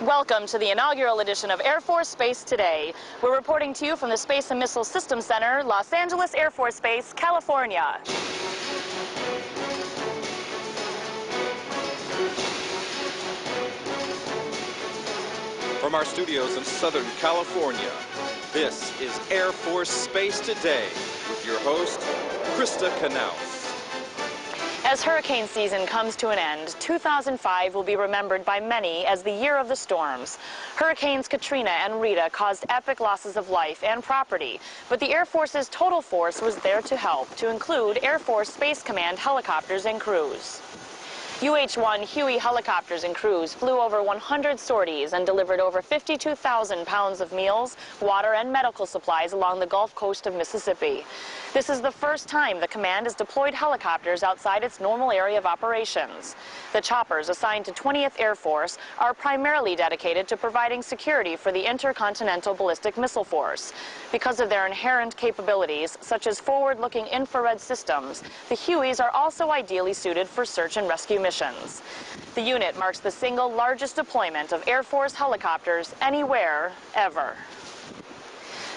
Welcome to the inaugural edition of Air Force Space Today. We're reporting to you from the Space and Missile Systems Center, Los Angeles Air Force Base, California. From our studios in Southern California, this is Air Force Space Today with your host, Krista Knaus. As hurricane season comes to an end, 2005 will be remembered by many as the year of the storms. Hurricanes Katrina and Rita caused epic losses of life and property, but the Air Force's total force was there to help, to include Air Force Space Command helicopters and crews. UH-1 Huey helicopters and crews flew over 100 sorties and delivered over 52,000 pounds of meals, water, and medical supplies along the Gulf Coast of Mississippi. This is the first time the command has deployed helicopters outside its normal area of operations. The choppers assigned to 20th Air Force are primarily dedicated to providing security for the Intercontinental Ballistic Missile Force. Because of their inherent capabilities, such as forward-looking infrared systems, the Hueys are also ideally suited for search and rescue missions. The unit marks the single largest deployment of Air Force helicopters anywhere, ever.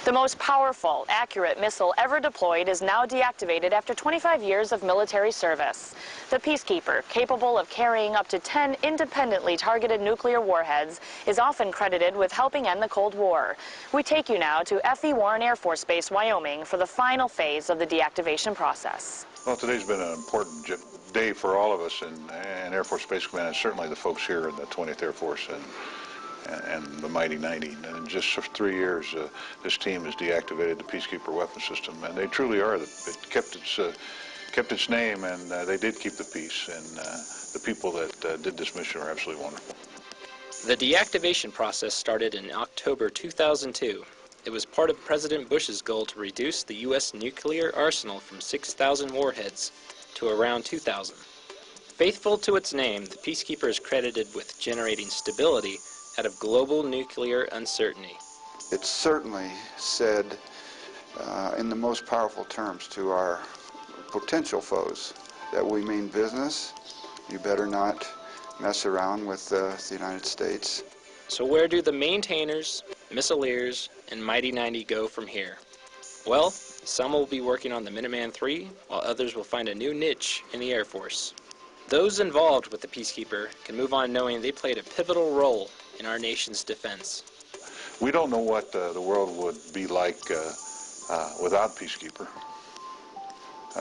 The most powerful, accurate missile ever deployed is now deactivated after 25 years of military service. The Peacekeeper, capable of carrying up to 10 independently targeted nuclear warheads, is often credited with helping end the Cold War. We take you now to F.E. Warren Air Force Base, Wyoming, for the final phase of the deactivation process. Well, today's been an important day for all of us in Air Force Space Command, and certainly the folks here in the 20th Air Force and the Mighty 90. And in just 3 years, this team has deactivated the Peacekeeper weapon system, and they truly are. It kept its name, and they did keep the peace. And the people that did this mission are absolutely wonderful. The deactivation process started in October 2002. It was part of President Bush's goal to reduce the U.S. nuclear arsenal from 6,000 warheads to around 2,000. Faithful to its name, the Peacekeeper is credited with generating stability out of global nuclear uncertainty. It certainly said in the most powerful terms to our potential foes that we mean business. You better not mess around with the United States. So where do the maintainers, missileers, and Mighty 90 go from here? Well, some will be working on the Minuteman III, while others will find a new niche in the Air Force. Those involved with the Peacekeeper can move on knowing they played a pivotal role in our nation's defense. We don't know what the world would be like without Peacekeeper.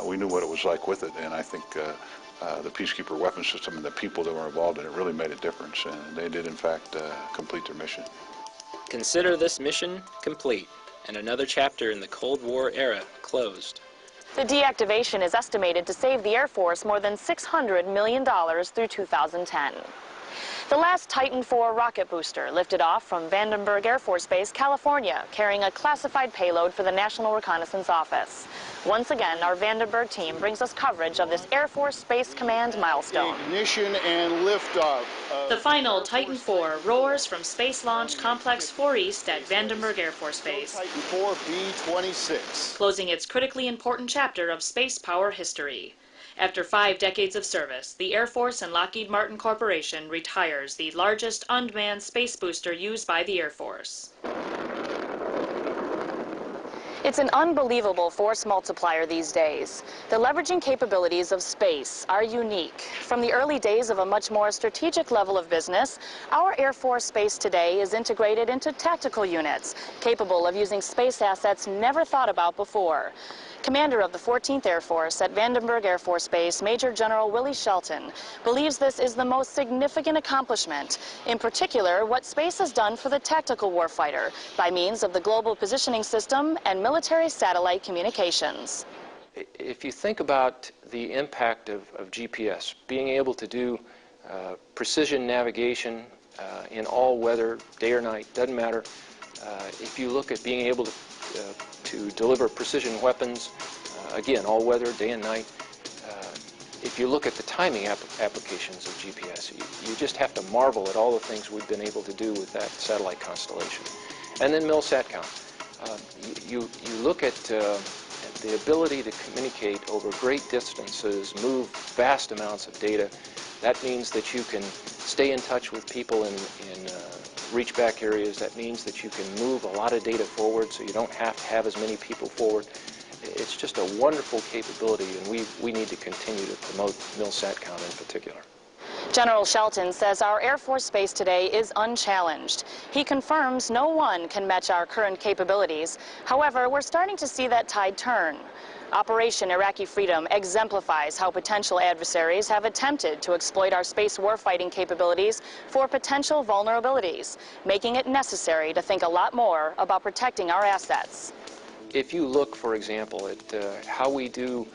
We knew what it was like with it, and I think the Peacekeeper weapon system and the people that were involved in it really made a difference, and they did in fact complete their mission. Consider this mission complete, and another chapter in the Cold War era closed. The deactivation is estimated to save the Air Force more than $600 million through 2010. The last Titan IV rocket booster lifted off from Vandenberg Air Force Base, California, carrying a classified payload for the National Reconnaissance Office. Once again, our Vandenberg team brings us coverage of this Air Force Space Command milestone. Ignition and liftoff. The final Titan IV roars from Space Launch Complex 4 East at Vandenberg Air Force Base. Titan IV B-26. Closing its critically important chapter of space power history. After 5 decades of service, the Air Force and Lockheed Martin Corporation retires the largest unmanned space booster used by the Air Force. It's an unbelievable force multiplier these days. The leveraging capabilities of space are unique. From the early days of a much more strategic level of business, our Air Force Space today is integrated into tactical units, capable of using space assets never thought about before. Commander of the 14th Air Force at Vandenberg Air Force Base, Major General Willie Shelton, believes this is the most significant accomplishment, in particular what space has done for the tactical warfighter by means of the global positioning system and military satellite communications. If you think about the impact of GPS, being able to do precision navigation in all weather, day or night, doesn't matter. If you look at being able to deliver precision weapons, again, all weather, day and night. If you look at the timing applications of GPS, you just have to marvel at all the things we've been able to do with that satellite constellation. And then MilSatCom. You look at the ability to communicate over great distances, move vast amounts of data. That means that you can stay in touch with people in reach-back areas. That means that you can move a lot of data forward, so you don't have to have as many people forward. It's just a wonderful capability, and we need to continue to promote MILSATCOM in particular. General Shelton says our Air Force base today is unchallenged. He confirms no one can match our current capabilities. However, we're starting to see that tide turn. Operation Iraqi Freedom exemplifies how potential adversaries have attempted to exploit our space warfighting capabilities for potential vulnerabilities, making it necessary to think a lot more about protecting our assets. If you look, for example, at how we do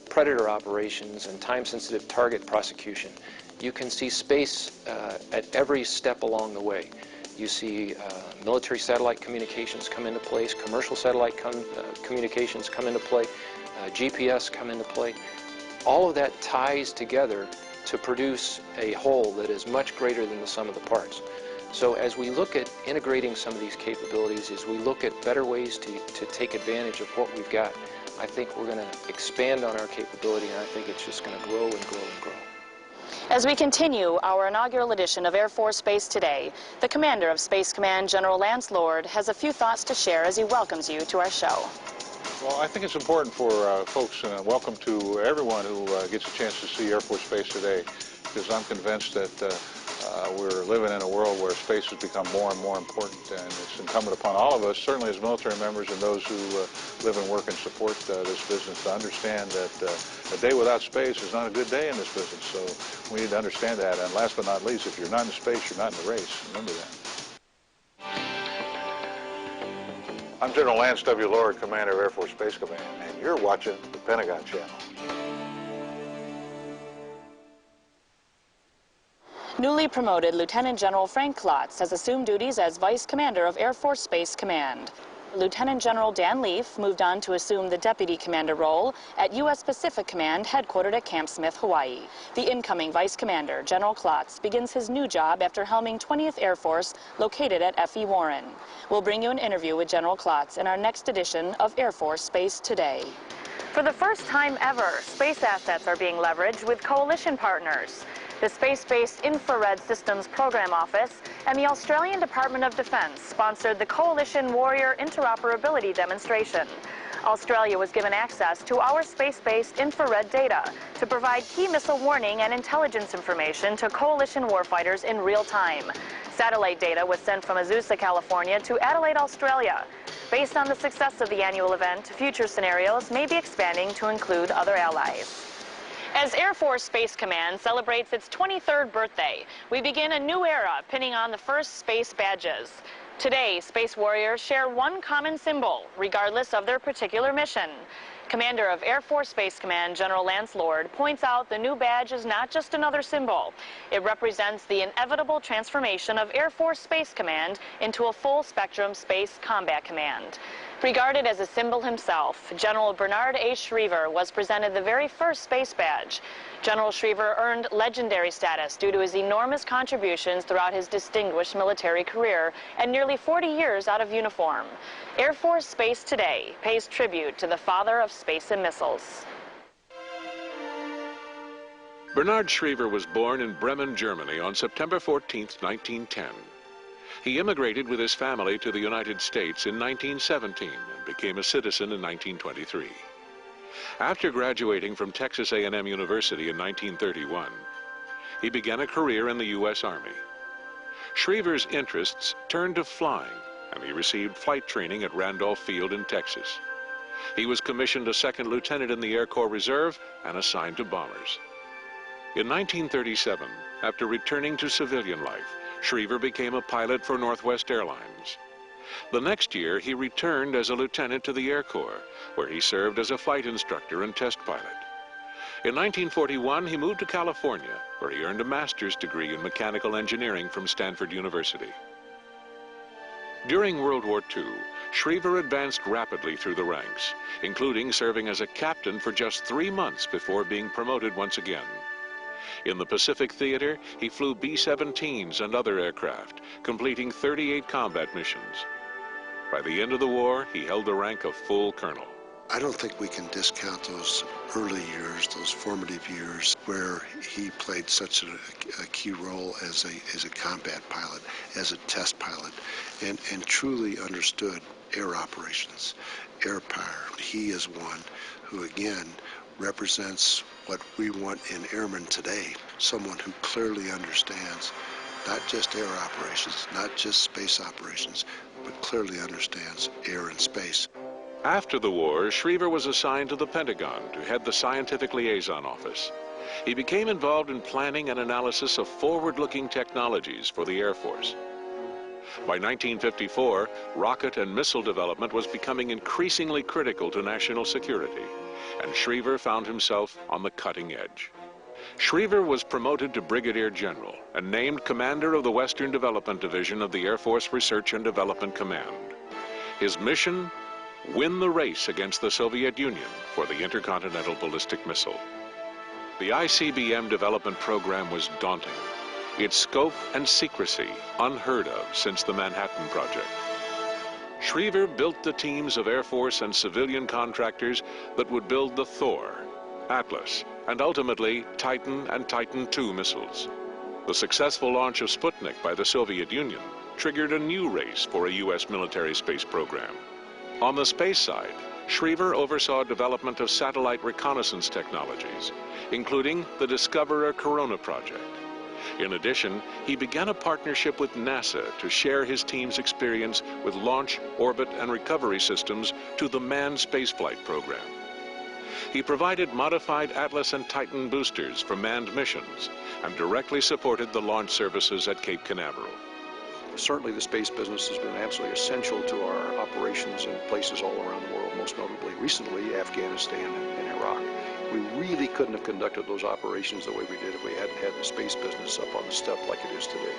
predator operations and time-sensitive target prosecution, you can see space at every step along the way. You see military satellite communications come into place, commercial satellite communications come into play, GPS come into play. All of that ties together to produce a whole that is much greater than the sum of the parts. So as we look at integrating some of these capabilities, as we look at better ways to take advantage of what we've got, I think we're going to expand on our capability, and I think it's just going to grow and grow and grow. As we continue our inaugural edition of Air Force Space Today, the Commander of Space Command, General Lance Lord, has a few thoughts to share as he welcomes you to our show. Well, I think it's important for folks, and welcome to everyone who gets a chance to see Air Force Space today, because I'm convinced that we're living in a world where space has become more and more important, and it's incumbent upon all of us, certainly as military members and those who live and work and support this business, to understand that a day without space is not a good day in this business. So we need to understand that. And last but not least, if you're not in space, you're not in the race. Remember that. I'm General Lance W. Lord, Commander of Air Force Space Command, and you're watching the Pentagon Channel. Newly promoted Lieutenant General Frank Klotz has assumed duties as Vice Commander of Air Force Space Command. Lieutenant General Dan Leaf moved on to assume the Deputy Commander role at U.S. Pacific Command, headquartered at Camp Smith, Hawaii. The incoming Vice Commander, General Klotz, begins his new job after helming 20th Air Force, located at F.E. Warren. We'll bring you an interview with General Klotz in our next edition of Air Force Space Today. For the first time ever, space assets are being leveraged with coalition partners. The Space-Based Infrared Systems Program Office and the Australian Department of Defence sponsored the Coalition Warrior Interoperability Demonstration. Australia was given access to our space-based infrared data to provide key missile warning and intelligence information to coalition warfighters in real time. Satellite data was sent from Azusa, California to Adelaide, Australia. Based on the success of the annual event, future scenarios may be expanding to include other allies. As Air Force Space Command celebrates its 23rd birthday, we begin a new era pinning on the first space badges. Today, space warriors share one common symbol, regardless of their particular mission. Commander of Air Force Space Command, General Lance Lord, points out the new badge is not just another symbol. It represents the inevitable transformation of Air Force Space Command into a full-spectrum space combat command. Regarded as a symbol himself, General Bernard A. Schriever was presented the very first space badge. General Schriever earned legendary status due to his enormous contributions throughout his distinguished military career and nearly 40 years out of uniform. Air Force Space Today pays tribute to the father of space and missiles. Bernard Schriever was born in Bremen, Germany on September 14, 1910. He immigrated with his family to the United States in 1917 and became a citizen in 1923. After graduating from Texas A&M University in 1931, he began a career in the U.S. Army. Schriever's interests turned to flying, and he received flight training at Randolph Field in Texas. He was commissioned a second lieutenant in the Air Corps Reserve and assigned to bombers. In 1937, after returning to civilian life, Schriever became a pilot for Northwest Airlines. The next year, he returned as a lieutenant to the Air Corps, where he served as a flight instructor and test pilot. In 1941, he moved to California, where he earned a master's degree in mechanical engineering from Stanford University. During World War II, Schriever advanced rapidly through the ranks, including serving as a captain for just 3 months before being promoted once again. In the Pacific Theater, he flew B-17s and other aircraft, completing 38 combat missions. By the end of the war, he held the rank of full colonel. I don't think we can discount those early years, those formative years, where he played such a key role as a combat pilot, as a test pilot, and truly understood air operations, air power. He is one who, again, represents what we want in airmen today, someone who clearly understands not just air operations, not just space operations, but clearly understands air and space. After the war, Schriever was assigned to the Pentagon to head the Scientific Liaison Office. He became involved in planning and analysis of forward-looking technologies for the Air Force. By 1954, rocket and missile development was becoming increasingly critical to national security, and Schriever found himself on the cutting edge. Schriever was promoted to Brigadier General and named Commander of the Western Development Division of the Air Force Research and Development Command. His mission? Win the race against the Soviet Union for the intercontinental ballistic missile. The ICBM development program was daunting. Its scope and secrecy unheard of since the Manhattan Project. Schriever built the teams of Air Force and civilian contractors that would build the Thor, Atlas, and ultimately Titan and Titan II missiles. The successful launch of Sputnik by the Soviet Union triggered a new race for a U.S. military space program. On the space side, Schriever oversaw development of satellite reconnaissance technologies, including the Discoverer Corona project. In addition, he began a partnership with NASA to share his team's experience with launch, orbit, and recovery systems to the manned spaceflight program. He provided modified Atlas and Titan boosters for manned missions and directly supported the launch services at Cape Canaveral. Certainly the space business has been absolutely essential to our operations in places all around the world, most notably recently Afghanistan and Iraq. We really couldn't have conducted those operations the way we did if we hadn't had the space business up on the step like it is today.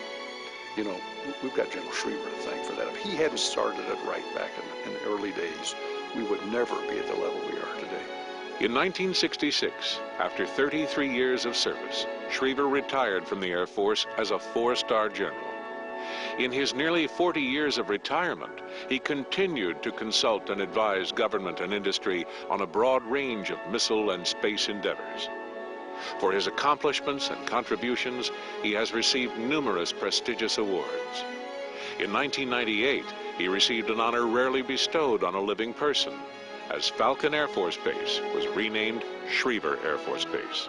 You know, we've got General Schriever to thank for that. If he hadn't started it right back in the early days, we would never be at the level we are today. In 1966, after 33 years of service, Schriever retired from the Air Force as a 4-star general. In his nearly 40 years of retirement, he continued to consult and advise government and industry on a broad range of missile and space endeavors. For his accomplishments and contributions, he has received numerous prestigious awards. In 1998, he received an honor rarely bestowed on a living person, as Falcon Air Force Base was renamed Schriever Air Force Base.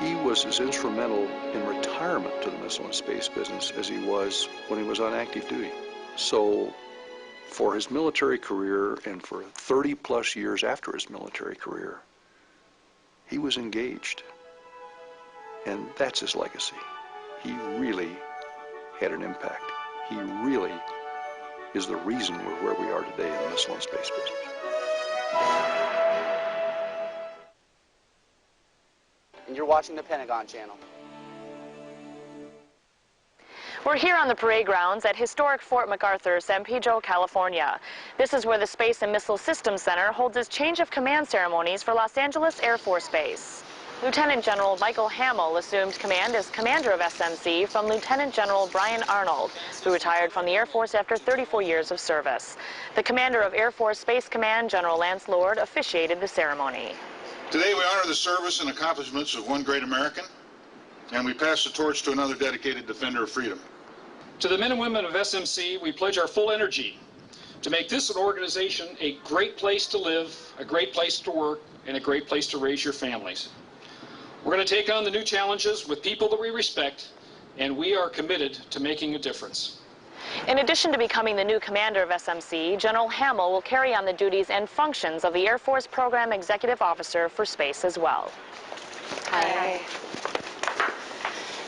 He was as instrumental in retirement to the missile and space business as he was when he was on active duty. So for his military career and for 30-plus years after his military career, he was engaged. And that's his legacy. He really had an impact. He really is the reason we're where we are today in the missile and space business. And you're watching the Pentagon Channel. We're here on the parade grounds at historic Fort MacArthur, San Pedro, California. This is where the Space and Missile Systems Center holds its change of command ceremonies for Los Angeles Air Force Base. Lieutenant General Michael Hamill assumed command as commander of SMC from Lieutenant General Brian Arnold, who retired from the Air Force after 34 years of service. The commander of Air Force Space Command, General Lance Lord, officiated the ceremony. Today we honor the service and accomplishments of one great American, and we pass the torch to another dedicated defender of freedom. To the men and women of SMC, we pledge our full energy to make this an organization a great place to live, a great place to work, and a great place to raise your families. We're going to take on the new challenges with people that we respect, and we are committed to making a difference. In addition to becoming the new commander of SMC, General Hamill will carry on the duties and functions of the Air Force Program Executive Officer for Space as well. Hi.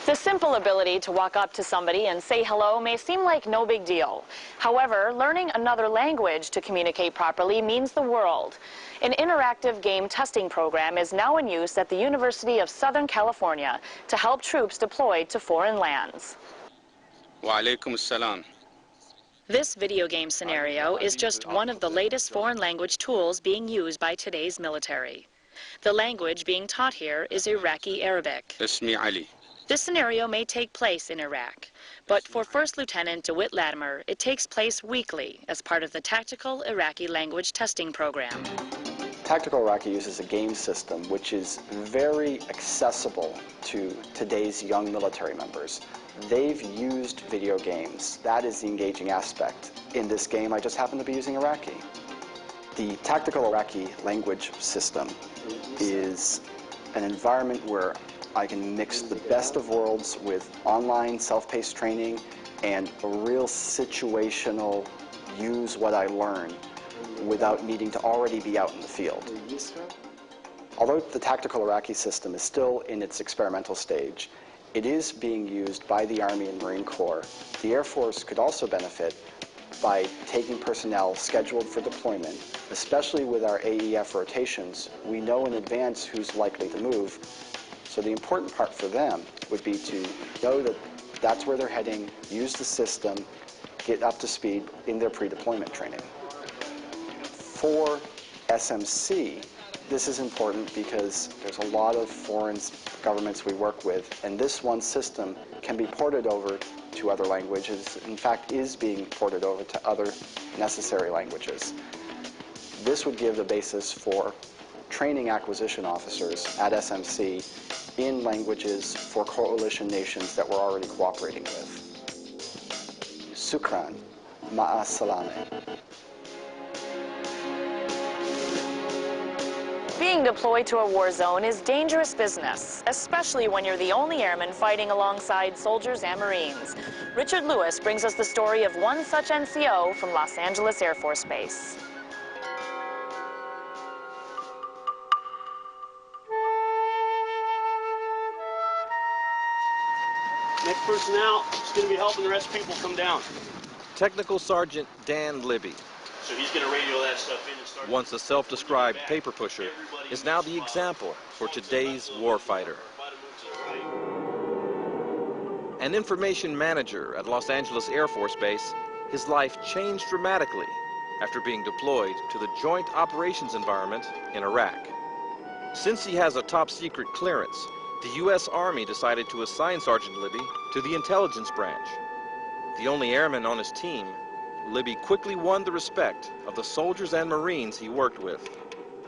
The simple ability to walk up to somebody and say hello may seem like no big deal. However, learning another language to communicate properly means the world. An interactive game testing program is now in use at the University of Southern California to help troops deployed to foreign lands. Wa alaikum assalam. This video game scenario is just one of the latest foreign language tools being used by today's military. The language being taught here is Iraqi Arabic. Ismi Ali. This scenario may take place in Iraq, but for First Lieutenant DeWitt Latimer, it takes place weekly as part of the Tactical Iraqi Language Testing Program. Tactical Iraqi uses a game system which is very accessible to today's young military members. They've used video games. That is the engaging aspect. In this game, I just happen to be using Iraqi. The Tactical Iraqi Language System is an environment where I can mix the best of worlds with online self-paced training and a real situational use what I learn without needing to already be out in the field. Although the Tactical Iraqi system is still in its experimental stage, it is being used by the Army and Marine Corps. The Air Force could also benefit by taking personnel scheduled for deployment, especially with our AEF rotations. We know in advance who's likely to move, so the important part for them would be to know that that's where they're heading, use the system, get up to speed in their pre-deployment training. For SMC, this is important because there's a lot of foreign governments we work with, and this one system can be ported over to other languages. In fact, is being ported over to other necessary languages. This would give the basis for training acquisition officers at SMC in languages for coalition nations that we're already cooperating with. Sukran. Ma'a salame. Being deployed to a war zone is dangerous business, especially when you're the only airman fighting alongside soldiers and Marines. Richard Lewis brings us the story of one such NCO from Los Angeles Air Force Base. Next person out is going to be helping the rest of the people come down. Technical Sergeant Dan Libby, So he's going to radio that stuff in and start. once a self-described paper pusher, is now the example for today's warfighter. An information manager at Los Angeles Air Force Base, his life changed dramatically after being deployed to the Joint Operations environment in Iraq. Since he has a top-secret clearance, the U.S. Army decided to assign Sergeant Libby to the intelligence branch. The only airman on his team, Libby quickly won the respect of the soldiers and Marines he worked with.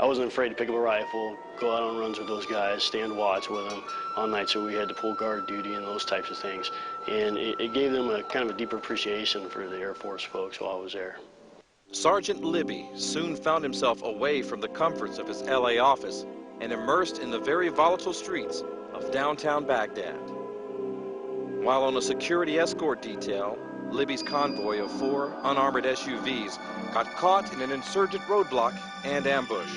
I wasn't afraid to pick up a rifle, go out on runs with those guys, stand watch with them on nights so we had to pull guard duty and those types of things. And it gave them a kind of a deeper appreciation for the Air Force folks while I was there. Sergeant Libby soon found himself away from the comforts of his LA office and immersed in the very volatile streets of downtown Baghdad. While on a security escort detail, Libby's convoy of 4 unarmored SUVs got caught in an insurgent roadblock and ambush.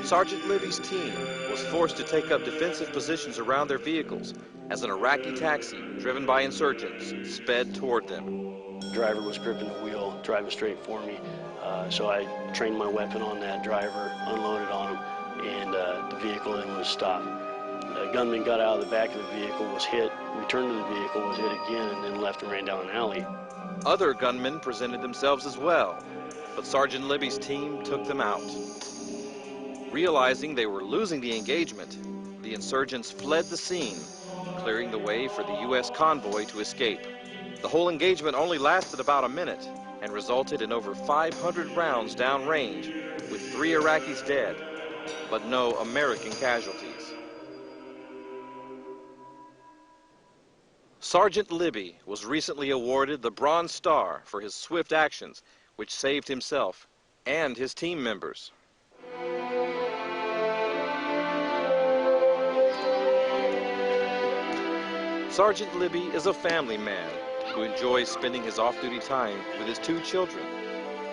Sergeant Libby's team was forced to take up defensive positions around their vehicles as an Iraqi taxi driven by insurgents sped toward them. The driver was gripping the wheel, driving straight for me, so I trained my weapon on that driver, unloaded on him, and the vehicle then was stopped. A gunman got out of the back of the vehicle, was hit, returned to the vehicle, was hit again, and then left and ran down an alley. Other gunmen presented themselves as well, but Sergeant Libby's team took them out. Realizing they were losing the engagement, the insurgents fled the scene, clearing the way for the U.S. convoy to escape. The whole engagement only lasted about a minute and resulted in over 500 rounds downrange, with 3 Iraqis dead, but no American casualties. Sergeant Libby was recently awarded the Bronze Star for his swift actions, which saved himself and his team members. Sergeant Libby is a family man who enjoys spending his off-duty time with his 2 children,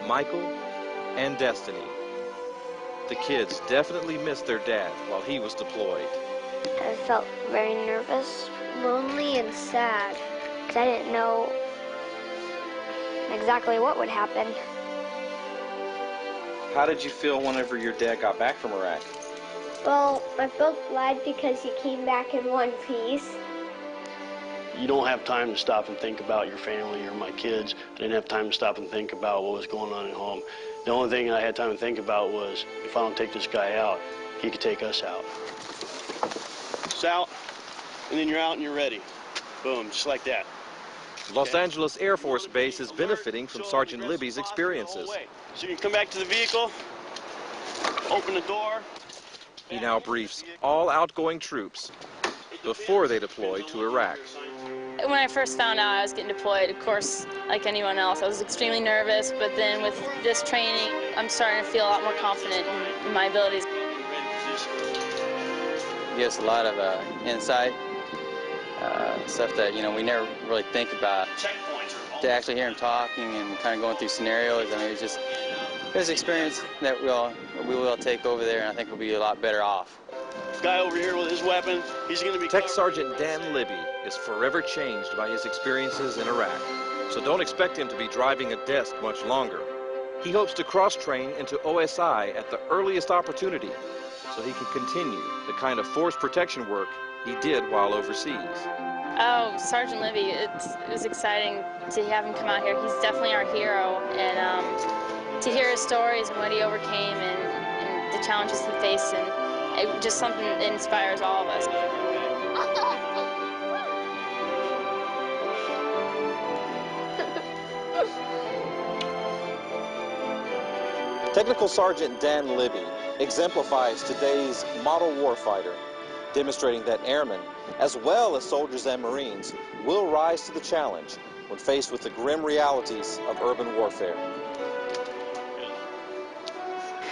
Michael and Destiny. The kids definitely missed their dad while he was deployed. I felt very nervous, lonely, and sad because I didn't know exactly what would happen. How did you feel whenever your dad got back from Iraq? Well, I felt glad because he came back in one piece. You don't have time to stop and think about your family or my kids. I didn't have time to stop and think about what was going on at home. The only thing I had time to think about was, if I don't take this guy out, he could take us out. Sal, and then you're out and you're ready. Boom, just like that. Los Angeles Air Force Base is benefiting from Sergeant Libby's experiences. So you can come back to the vehicle, open the door. He now briefs all outgoing troops before they deploy to Iraq. When I first found out I was getting deployed, of course, like anyone else, I was extremely nervous, but then with this training, I'm starting to feel a lot more confident in my abilities. It gives a lot of insight, stuff that, you know, we never really think about. To actually hear him talking and kind of going through scenarios, I mean, it was an experience that we will take over there, and I think we'll be a lot better off. Guy over here with his weapon, he's going to be... Tech Sergeant Dan Libby is forever changed by his experiences in Iraq, so don't expect him to be driving a desk much longer. He hopes to cross-train into OSI at the earliest opportunity, so he can continue the kind of force protection work he did while overseas. Oh, Sergeant Libby, it was exciting to have him come out here. He's definitely our hero, and to hear his stories and what he overcame and the challenges he faced, and it just something that inspires all of us. Technical Sergeant Dan Libby exemplifies today's model warfighter, demonstrating that airmen, as well as soldiers and Marines, will rise to the challenge when faced with the grim realities of urban warfare.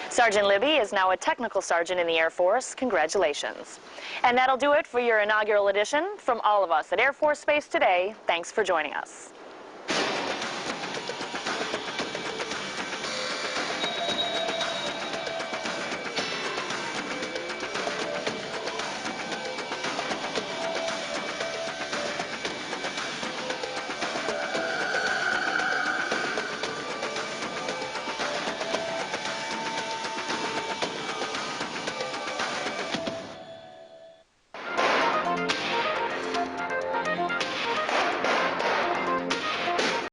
Sergeant Libby is now a technical sergeant in the Air Force. Congratulations. And that'll do it for your inaugural edition. From all of us at Air Force Space Today, thanks for joining us.